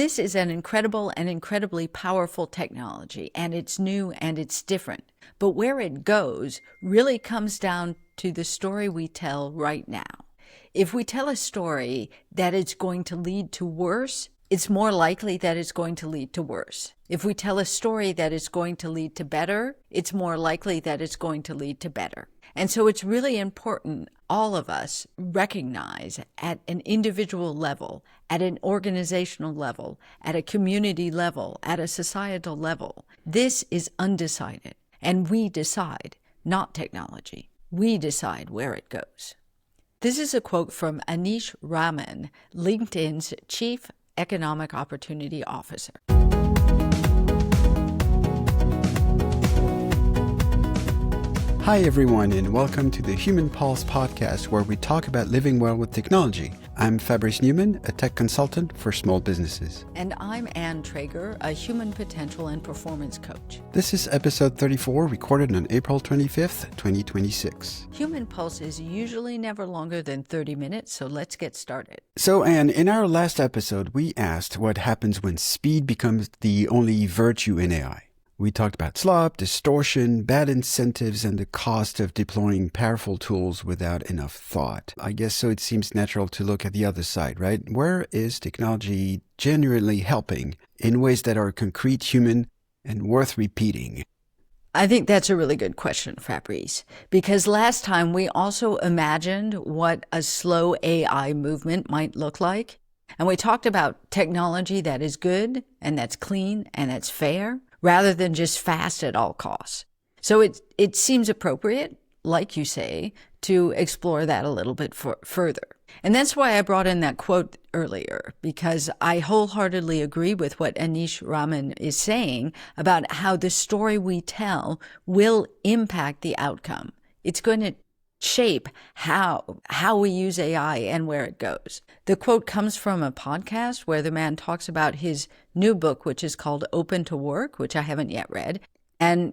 This is an incredible and incredibly powerful technology, and it's new and it's different. But where it goes really comes down to the story we tell right now. If we tell a story that it's going to lead to worse, it's more likely that it's going to lead to worse. If we tell a story that is going to lead to better, it's more likely that it's going to lead to better. And so it's really important all of us recognize at an individual level, at an organizational level, at a community level, at a societal level. This is undecided, and we decide, not technology. We decide where it goes. This is a quote from Enhancement, LinkedIn's Chief Economic Opportunity Officer. Hi everyone, and welcome to the Human Pulse podcast, where we talk about living well with technology. I'm Fabrice Neuman, a tech consultant for small businesses. And I'm Trager, a human potential and performance coach. This is episode 34, recorded on April 25th, 2026. Human Pulse is usually never longer than 30 minutes, so let's get started. So, Anne, in our last episode, we asked what happens when speed becomes the only virtue in AI. We talked about slop, distortion, bad incentives, and the cost of deploying powerful tools without enough thought. I guess so it seems natural to look at the other side, right? Where is technology genuinely helping in ways that are concrete, human, and worth repeating? I think that's a really good question, Fabrice, because last time we also imagined what a slow AI movement might look like. And we talked about technology that is good and that's clean and that's fair, rather than just fast at all costs. So it seems appropriate, like you say, to explore that a little bit further. And that's why I brought in that quote earlier, because I wholeheartedly agree with what Enhancement is saying about how the story we tell will impact the outcome. It's going to shape how we use AI and where it goes. The quote comes from a podcast where the man talks about his new book, which is called Open to Work, which I haven't yet read. And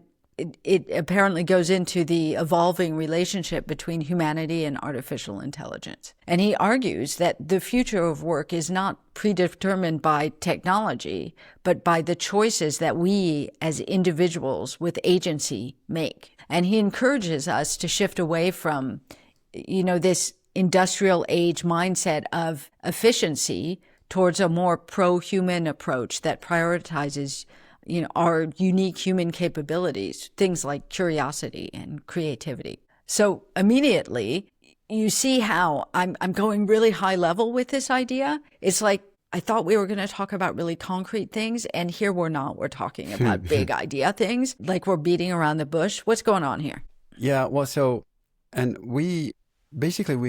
it apparently goes into the evolving relationship between humanity and artificial intelligence. And he argues that the future of work is not predetermined by technology, but by the choices that we as individuals with agency make. And he encourages us to shift away from, this industrial age mindset of efficiency towards a more pro-human approach that prioritizes, our unique human capabilities, things like curiosity and creativity. So immediately, you see how I'm going really high level with this idea. It's like, I thought we were going to talk about really concrete things, and here we're not. We're talking about big idea things, like we're beating around the bush. What's going on here? Yeah, well, we've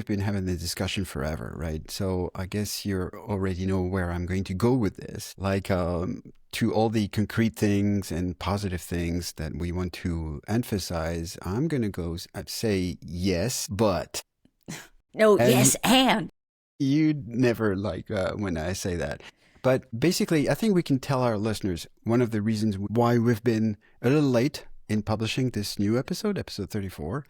been having the discussion forever, right? So I guess you already know where I'm going to go with this. To all the concrete things and positive things that we want to emphasize, I'm going to say yes, but. No, yes, and. You never like when I say that. But basically, I think we can tell our listeners one of the reasons why we've been a little late in publishing this new episode 34,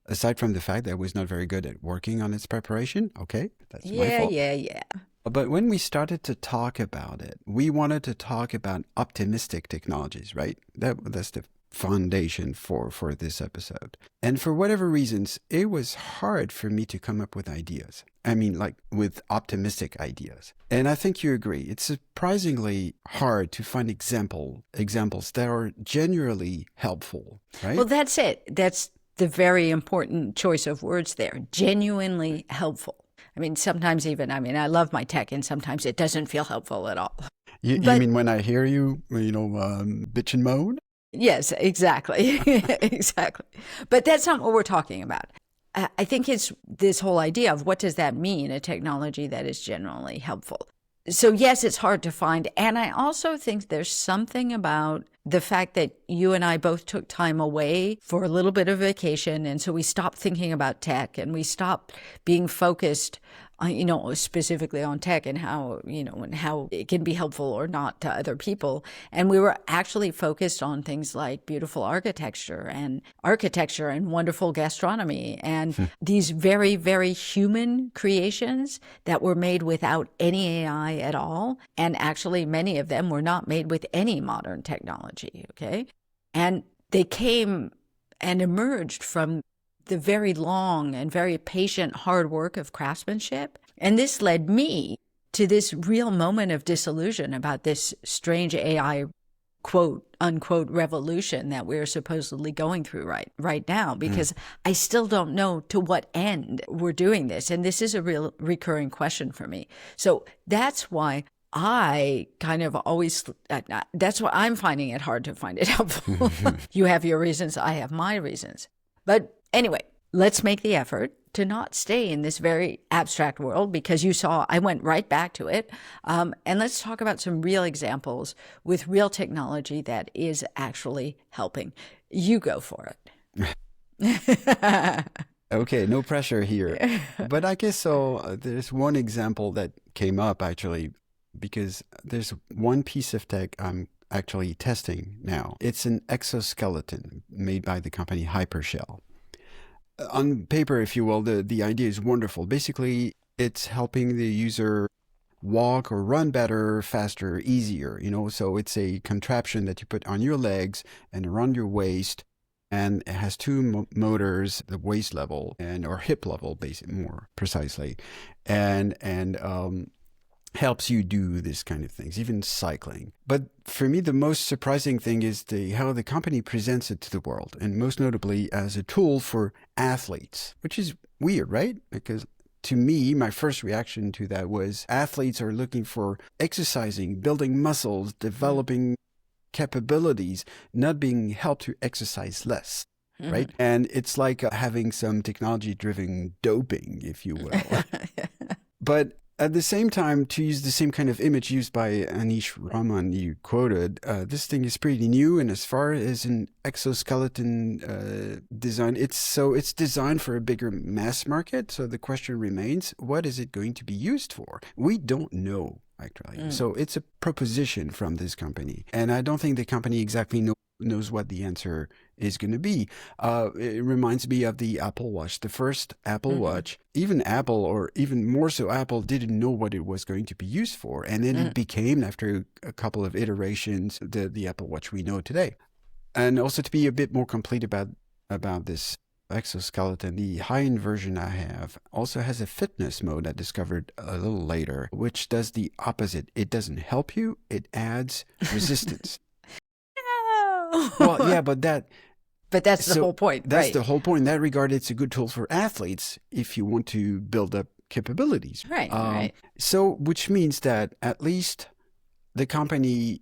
aside from the fact that I was not very good at working on its preparation. Okay, that's my fault. Yeah. But when we started to talk about it, we wanted to talk about optimistic technologies, right? That's the foundation for this episode. And for whatever reasons, it was hard for me to come up with ideas. I mean, with optimistic ideas. And I think you agree. It's surprisingly hard to find examples that are genuinely helpful, right? Well, that's it. That's the very important choice of words there. Genuinely helpful. I mean, sometimes I love my tech, and sometimes it doesn't feel helpful at all. You mean when I hear you, bitch and moan? Yes, exactly. Exactly. But that's not what we're talking about. I think it's this whole idea of what does that mean, a technology that is generally helpful. So yes, it's hard to find. And I also think there's something about the fact that you and I both took time away for a little bit of vacation. And so we stopped thinking about tech and we stopped being focused specifically on tech and how, and how it can be helpful or not to other people. And we were actually focused on things like beautiful architecture and wonderful gastronomy and these very, very human creations that were made without any AI at all. And actually, many of them were not made with any modern technology. Okay. And they came and emerged from the very long and very patient hard work of craftsmanship. And this led me to this real moment of disillusion about this strange AI quote unquote revolution that we're supposedly going through right now, because I still don't know to what end we're doing this. And this is a real recurring question for me. So that's why I kind of always, that's why I'm finding it hard to find it helpful. You have your reasons, I have my reasons. But anyway, let's make the effort to not stay in this very abstract world, because you saw I went right back to it. And let's talk about some real examples with real technology that is actually helping. You go for it. Okay, no pressure here. But I guess so. There's one example that came up actually, because there's one piece of tech I'm actually testing now. It's an exoskeleton made by the company Hypershell. On paper, if you will, the idea is wonderful. Basically, it's helping the user walk or run better, faster, easier, so it's a contraption that you put on your legs and around your waist, and it has two motors, the waist level or hip level, basically, more precisely, and helps you do this kind of things, even cycling. But for me, the most surprising thing is how the company presents it to the world, and most notably as a tool for athletes, which is weird, right? Because to me, my first reaction to that was athletes are looking for exercising, building muscles, developing capabilities, not being helped to exercise less. Right? And it's like having some technology-driven doping, if you will. But at the same time, to use the same kind of image used by Anish Raman you quoted, this thing is pretty new. And as far as an exoskeleton design, it's designed for a bigger mass market. So the question remains, what is it going to be used for? We don't know, actually. So it's a proposition from this company. And I don't think the company exactly knows what the answer is going to be. It reminds me of the Apple Watch. The first Apple Watch, even Apple, or even more so Apple, didn't know what it was going to be used for. And then it became, after a couple of iterations, the Apple Watch we know today. And also, to be a bit more complete about this exoskeleton, the high-end version I have also has a fitness mode I discovered a little later, which does the opposite. It doesn't help you, it adds resistance. Well, yeah, but that's the whole point. That's right. the whole point. In that regard, it's a good tool for athletes if you want to build up capabilities. Right, right. So, which means that at least the company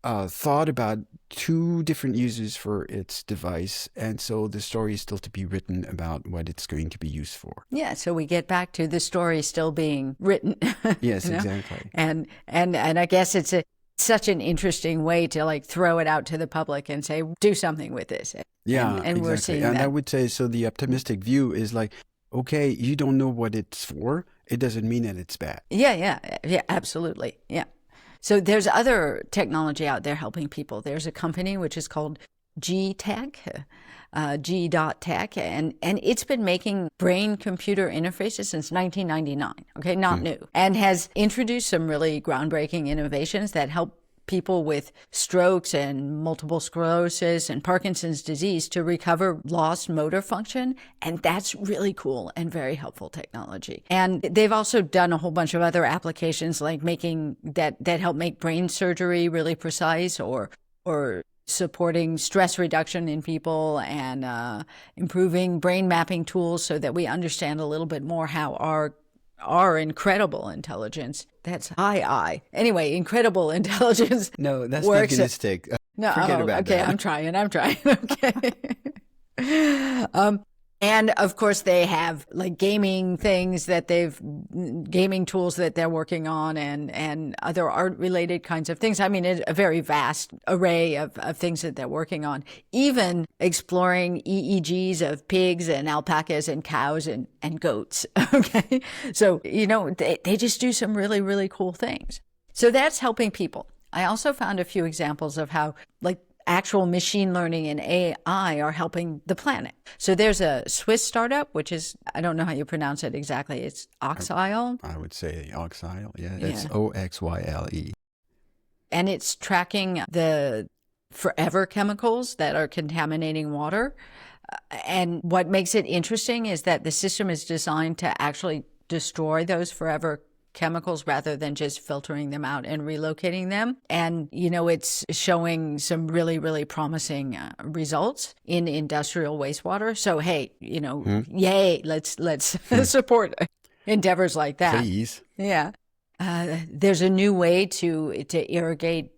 thought about two different uses for its device. And so the story is still to be written about what it's going to be used for. Yeah, so we get back to the story still being written. Yes, exactly. And I guess it's such an interesting way to throw it out to the public and say, do something with this. Yeah, and exactly. we're seeing and that. I would say, so the optimistic view is okay, you don't know what it's for. It doesn't mean that it's bad. Yeah, absolutely. Yeah. So there's other technology out there helping people. There's a company which is called G-Tech, G.Tech, and it's been making brain-computer interfaces since 1999, okay, not new, and has introduced some really groundbreaking innovations that help people with strokes and multiple sclerosis and Parkinson's disease to recover lost motor function. And that's really cool and very helpful technology. And they've also done a whole bunch of other applications like making that help make brain surgery really precise, or supporting stress reduction in people, and improving brain mapping tools so that we understand a little bit more how our incredible intelligence, that's I. Anyway, incredible intelligence. No, that's works. not going to stick. No, Forget about okay, that. I'm trying. Okay. And of course, they have like gaming gaming tools that they're working on and other art related kinds of things. I mean, it's a very vast array of things that they're working on, even exploring EEGs of pigs and alpacas and cows and goats. Okay. So, they just do some really, really cool things. So that's helping people. I also found a few examples of how like actual machine learning and AI are helping the planet. So there's a Swiss startup, which is, I don't know how you pronounce it exactly. It's Oxyle. I would say Oxyle. Yeah, that's Oxyle. And it's tracking the forever chemicals that are contaminating water. And what makes it interesting is that the system is designed to actually destroy those forever chemicals rather than just filtering them out and relocating them. And, it's showing some really, really promising results in industrial wastewater. So, hey, yay, let's support endeavors like that. Please. Yeah. There's a new way to irrigate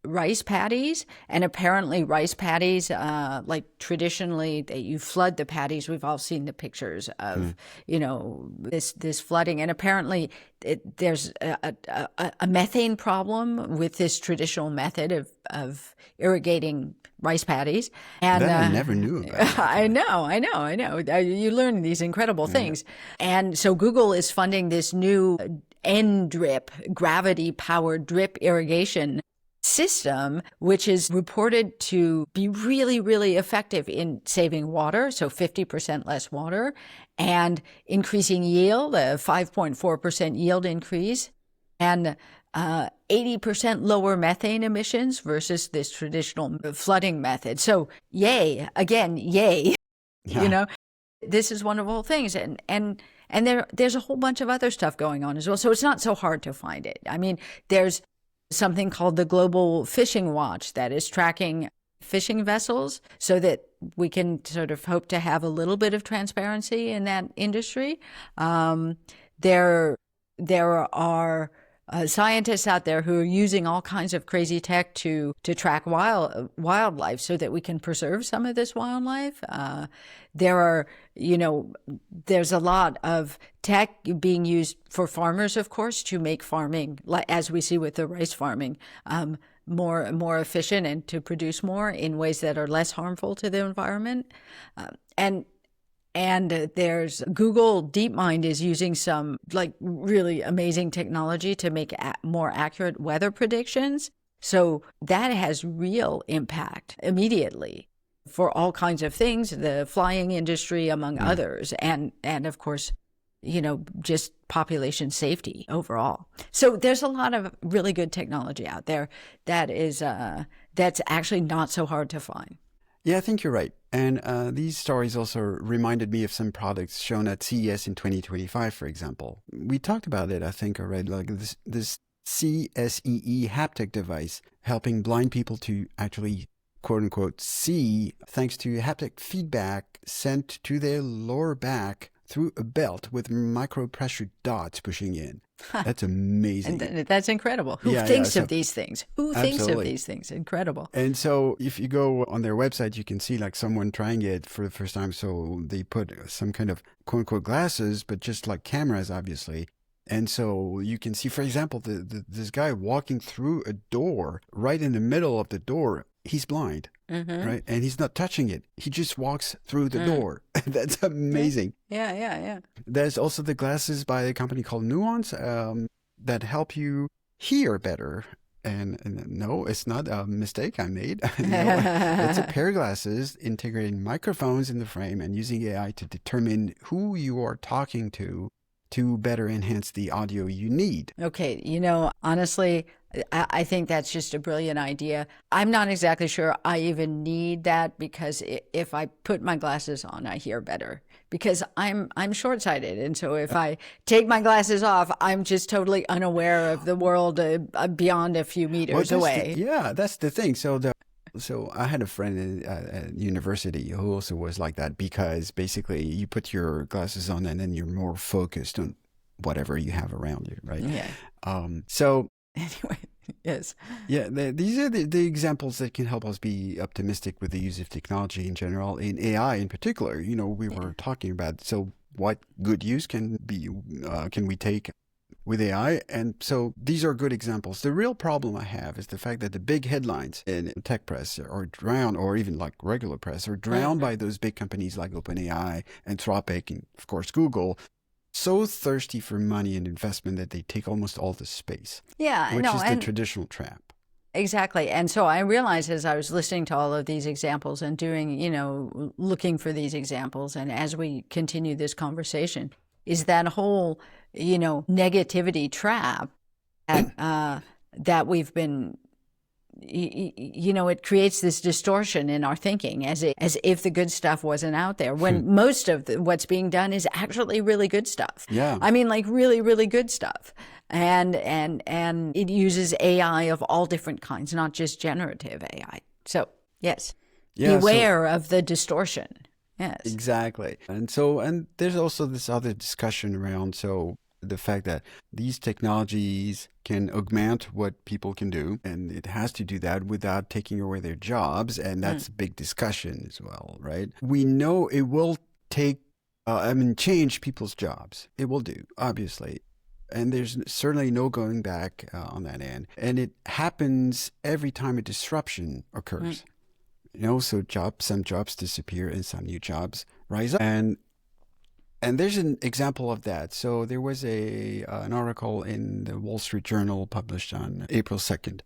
rice paddies, and apparently rice paddies, like traditionally you flood the paddies. We've all seen the pictures of, this flooding, and apparently there's a methane problem with this traditional method of irrigating rice paddies. And that I never knew about. I know. You learn these incredible things. And so Google is funding this new N-drip, gravity-powered drip irrigation system, which is reported to be really, really effective in saving water, so 50% less water, and increasing yield, a 5.4% yield increase, and 80% lower methane emissions versus this traditional flooding method. So yay, again, yay. Yeah. This is one of all things. And there's a whole bunch of other stuff going on as well. So it's not so hard to find it. I mean, there's something called the Global Fishing Watch that is tracking fishing vessels so that we can sort of hope to have a little bit of transparency in that industry. There are scientists out there who are using all kinds of crazy tech to track wildlife so that we can preserve some of this wildlife. There's a lot of tech being used for farmers, of course, to make farming, as we see with the rice farming, more efficient and to produce more in ways that are less harmful to the environment. And there's Google DeepMind is using some like really amazing technology to make more accurate weather predictions. So that has real impact immediately for all kinds of things, the flying industry, among others, and of course, just population safety overall. So there's a lot of really good technology out there that is that's actually not so hard to find. Yeah, I think you're right. And these stories also reminded me of some products shown at CES in 2025, for example. We talked about it, I think, already, like this CSEE haptic device helping blind people to actually, quote unquote, see thanks to haptic feedback sent to their lower back through a belt with micro pressure dots pushing in. That's amazing. And that's incredible. Who thinks of these things? Who thinks of these things? Incredible. And so if you go on their website, you can see like someone trying it for the first time. So they put some kind of quote unquote glasses, but just like cameras, obviously. And so you can see, for example, this guy walking through a door right in the middle of the door. He's blind, right? And he's not touching it. He just walks through the door. That's amazing. Yeah. There's also the glasses by a company called Nuance that help you hear better. And no, it's not a mistake I made. No, it's a pair of glasses integrating microphones in the frame and using AI to determine who you are talking to better enhance the audio you need. Okay, honestly, I think that's just a brilliant idea. I'm not exactly sure I even need that because if I put my glasses on, I hear better because I'm short-sighted. And so if I take my glasses off, I'm just totally unaware of the world beyond a few meters away. That's the thing. So I had a friend at university who also was like that because basically you put your glasses on and then you're more focused on whatever you have around you, right? Yeah. So anyway, Yes. Yeah, these are the examples that can help us be optimistic with the use of technology in general, in AI in particular. We Yeah. were talking about, so what good use can we take with AI? And so these are good examples. The real problem I have is the fact that the big headlines in tech press are drowned, or even like regular press, are drowned by those big companies like OpenAI, Anthropic, and of course Google, so thirsty for money and investment that they take almost all the space, Yeah, which no, is the and traditional trap. exactly. And so I realized as I was listening to all of these examples and doing, looking for these examples, and as we continue this conversation, is that whole, negativity trap that we've been, it creates this distortion in our thinking as if the good stuff wasn't out there, when most of what's being done is actually really good stuff. Yeah. I mean, like really, really good stuff. And it uses AI of all different kinds, not just generative AI. So, yes, Yeah, beware of the distortion. Yes. exactly. And there's also this other discussion around, so the fact that these technologies can augment what people can do, and it has to do that without taking away their jobs. And that's a big discussion as well, right? We know it will change people's jobs. It will do, obviously. And there's certainly no going back on that end. And it happens every time a disruption occurs. So some jobs disappear and some new jobs rise up. And there's an example of that. So there was an article in the Wall Street Journal published on April 2nd.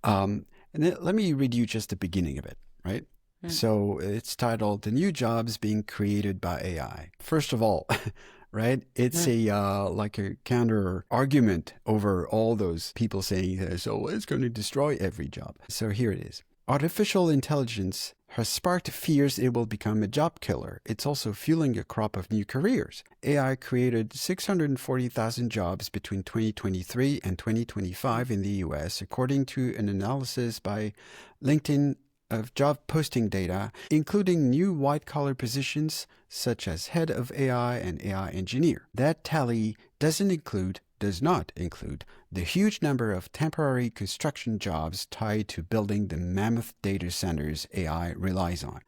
Let me read you just the beginning of it, right? So it's titled, "The New Jobs Being Created by AI." First of all, right, it's like a counter argument over all those people saying, so it's going to destroy every job. So here it is. "Artificial intelligence has sparked fears it will become a job killer. It's also fueling a crop of new careers. AI created 640,000 jobs between 2023 and 2025 in the US, according to an analysis by LinkedIn of job posting data, including new white-collar positions such as head of AI and AI engineer. That tally does not include the huge number of temporary construction jobs tied to building the mammoth data centers AI relies on."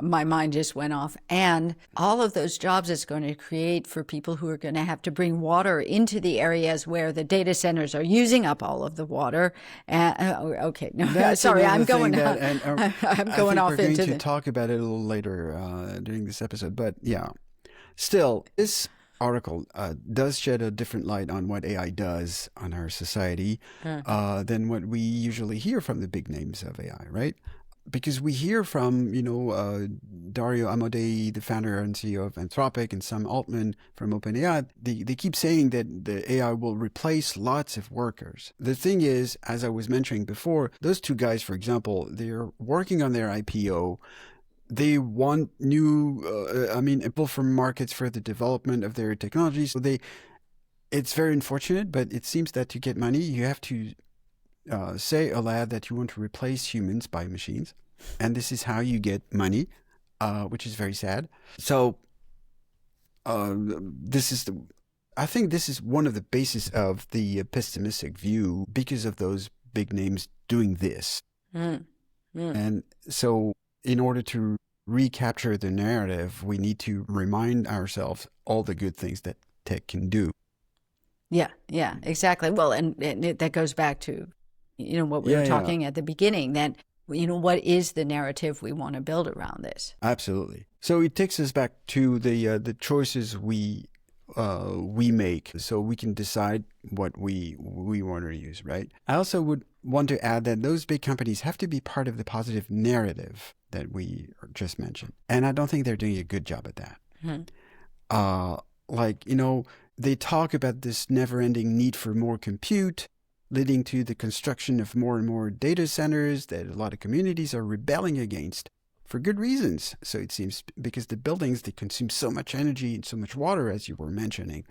My mind just went off. And all of those jobs it's going to create for people who are going to have to bring water into the areas where the data centers are using up all of the water. Okay, no, That's sorry, I'm another going. thing that, I'm going off we're going into to talk about it a little later during this episode. But yeah, still, this article does shed a different light on what AI does on our society than what we usually hear from the big names of AI, right? Because we hear from, Dario Amodei, the founder and CEO of Anthropic, and Sam Altman from OpenAI. They keep saying that the AI will replace lots of workers. The thing is, as I was mentioning before, those two guys, for example, they're working on their IPO. They want new, people from markets for the development of their technology. So it's very unfortunate, but it seems that to get money, you have to say aloud that you want to replace humans by machines. And this is how you get money, which is very sad. So I think this is one of the bases of the pessimistic view because of those big names doing this. And so in order to recapture the narrative, we need to remind ourselves all the good things that tech can do. Yeah, exactly. Well, and that goes back to, what we were talking at the beginning, that, what is the narrative we want to build around this? Absolutely. So it takes us back to the choices we make, so we can decide what we want to use, right? I also would want to add that those big companies have to be part of the positive narrative that we just mentioned. And I don't think they're doing a good job at that. They talk about this never-ending need for more compute, leading to the construction of more and more data centers that a lot of communities are rebelling against for good reasons. So it seems, because the buildings, they consume so much energy and so much water, as you were mentioning.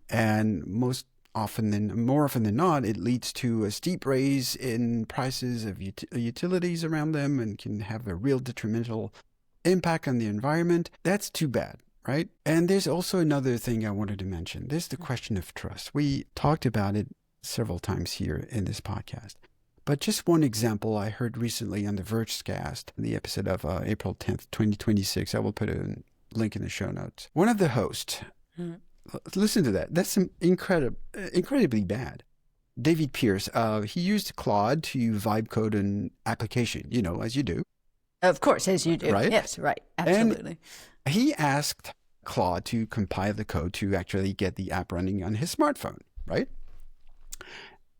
And more often than not, it leads to a steep raise in prices of utilities around them and can have a real detrimental impact on the environment. That's too bad, right? And there's also another thing I wanted to mention. There's the question of trust. We talked about it several times here in this podcast. But just one example I heard recently on the Vergecast, the episode of April 10th, 2026. I will put a link in the show notes. One of the hosts, listen to that. That's incredibly bad. David Pierce, he used Claude to vibe code an application, as you do. Of course, as you do. Right? Yes, right. Absolutely. And he asked Claude to compile the code to actually get the app running on his smartphone, right?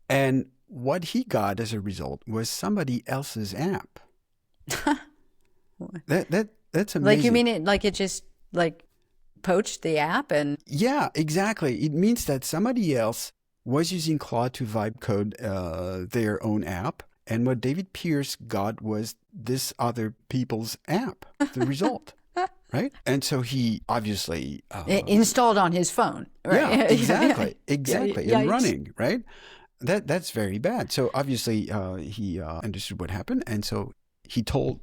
And what he got as a result was somebody else's app. That's amazing. Like, you mean it just poached the app and... Yeah, exactly. It means that somebody else was using Claude to vibe code their own app. And what David Pierce got was this other people's app, the result. Right? And so he obviously... installed on his phone. Right? Yeah, exactly. Exactly. Yeah, and running, right? That's very bad. So obviously he understood what happened. And so he told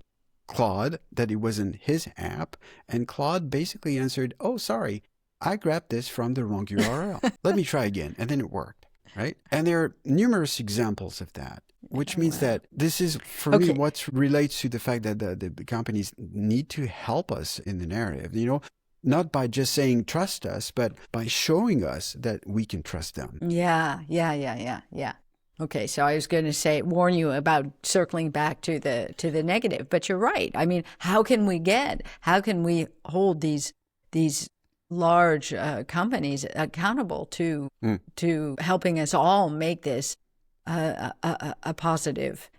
Claude that it wasn't his app. And Claude basically answered, oh, sorry, I grabbed this from the wrong URL. Let me try again. And then it worked. Right? And there are numerous examples of that, which means that this is, for me, what relates to the fact that the companies need to help us in the narrative, not by just saying trust us, but by showing us that we can trust them. Yeah. Okay, so I was going to warn you about circling back to the negative, but you're right. I mean, how can we hold these large companies accountable to helping us all make this a positive,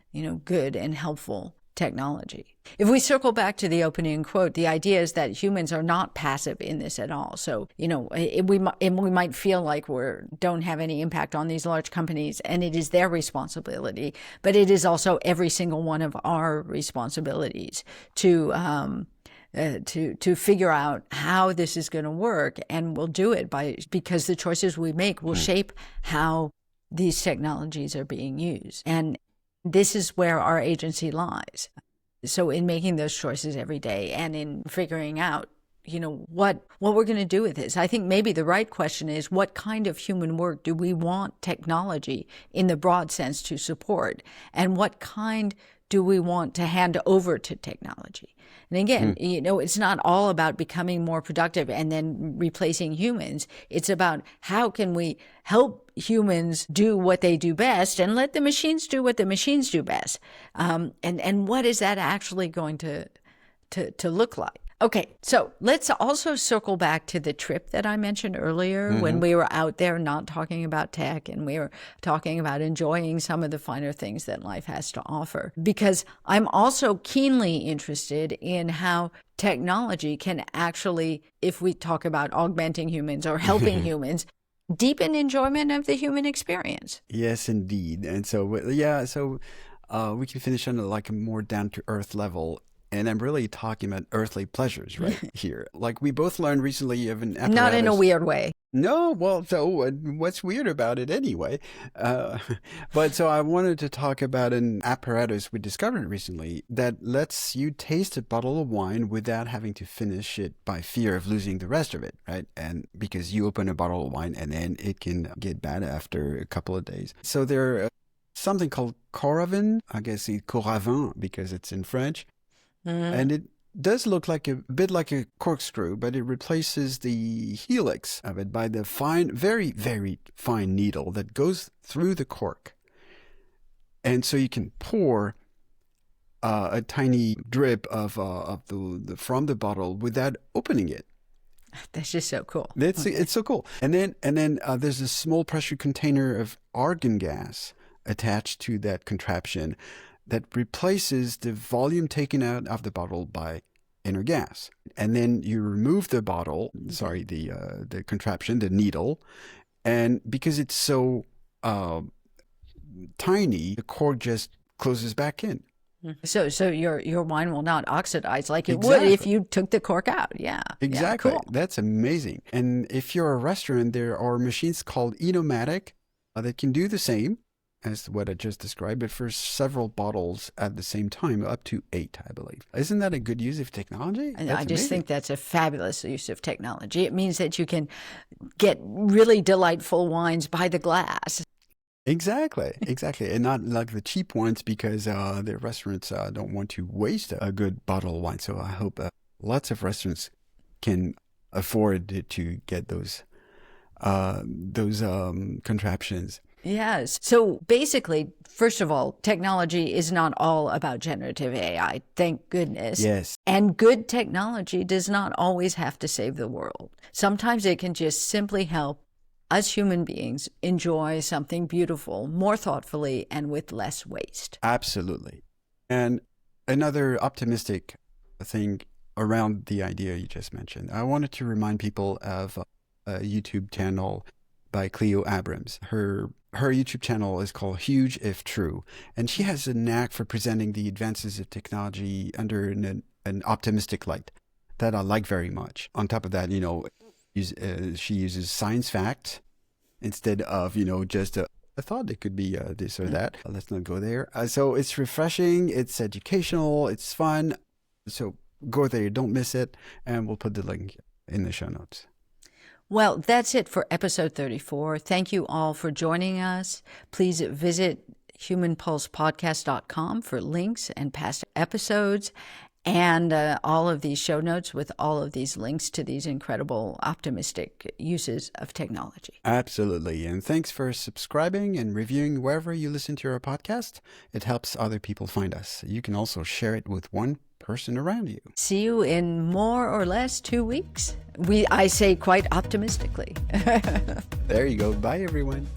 good and helpful technology? If we circle back to the opening quote, the idea is that humans are not passive in this at all. So, we might feel like we don't have any impact on these large companies, and it is their responsibility, but it is also every single one of our responsibilities to figure out how this is going to work, and we'll do it because the choices we make will shape how these technologies are being used. And this is where our agency lies. So in making those choices every day and in figuring out, what we're going to do with this. I think maybe the right question is, what kind of human work do we want technology in the broad sense to support? And what kind do we want to hand over to technology? And again, it's not all about becoming more productive and then replacing humans. It's about how can we help humans do what they do best and let the machines do what the machines do best. And what is that actually going to look like? Okay, so let's also circle back to the trip that I mentioned earlier when we were out there not talking about tech and we were talking about enjoying some of the finer things that life has to offer. Because I'm also keenly interested in how technology can actually, if we talk about augmenting humans or helping humans, deepen enjoyment of the human experience. Yes, indeed. And so, we can finish on a more down-to-earth level. And I'm really talking about earthly pleasures right here. Like we both learned recently of an apparatus. Not in a weird way. No, well, so what's weird about it anyway? But so I wanted to talk about an apparatus we discovered recently that lets you taste a bottle of wine without having to finish it by fear of losing the rest of it, right? And because you open a bottle of wine and then it can get bad after a couple of days. So there something called Coravin, I guess it's Coravin because it's in French. And it does look like a bit like a corkscrew, but it replaces the helix of it by the fine, very, very fine needle that goes through the cork. And so you can pour a tiny drip of the from the bottle without opening it. That's just so cool. It's so cool. And then there's a small pressure container of argon gas attached to that contraption that replaces the volume taken out of the bottle by inner gas. And then you remove the the contraption, the needle, and because it's so tiny, the cork just closes back in. So your wine will not oxidize like it would if you took the cork out. Yeah. Exactly. Yeah, cool. That's amazing. And if you're a restaurant, there are machines called Enomatic that can do the same as what I just described, but for several bottles at the same time, up to 8, I believe. Isn't that a good use of technology? I just think that's a fabulous use of technology. It means that you can get really delightful wines by the glass. Exactly, exactly. And not like the cheap ones because the restaurants don't want to waste a good bottle of wine. So I hope lots of restaurants can afford to get those contraptions. Yes. So basically, first of all, technology is not all about generative AI, thank goodness. Yes, And good technology does not always have to save the world. Sometimes it can just simply help us human beings enjoy something beautiful more thoughtfully and with less waste. absolutely. And another optimistic thing around the idea you just mentioned, I wanted to remind people of a YouTube channel by Cleo Abrams. Her YouTube channel is called Huge If True, and she has a knack for presenting the advances of technology under an optimistic light that I like very much. On top of that, she uses science fact instead of just I thought it could be this or that. Let's not go there. So it's refreshing, it's educational, it's fun. So go there, don't miss it, and we'll put the link in the show notes. Well, that's it for episode 34. Thank you all for joining us. Please visit humanpulsepodcast.com for links and past episodes and all of these show notes with all of these links to these incredible optimistic uses of technology. Absolutely. And thanks for subscribing and reviewing wherever you listen to our podcast. It helps other people find us. You can also share it with one person around you. See you in more or less 2 weeks. I say quite optimistically. There you go. Bye, everyone.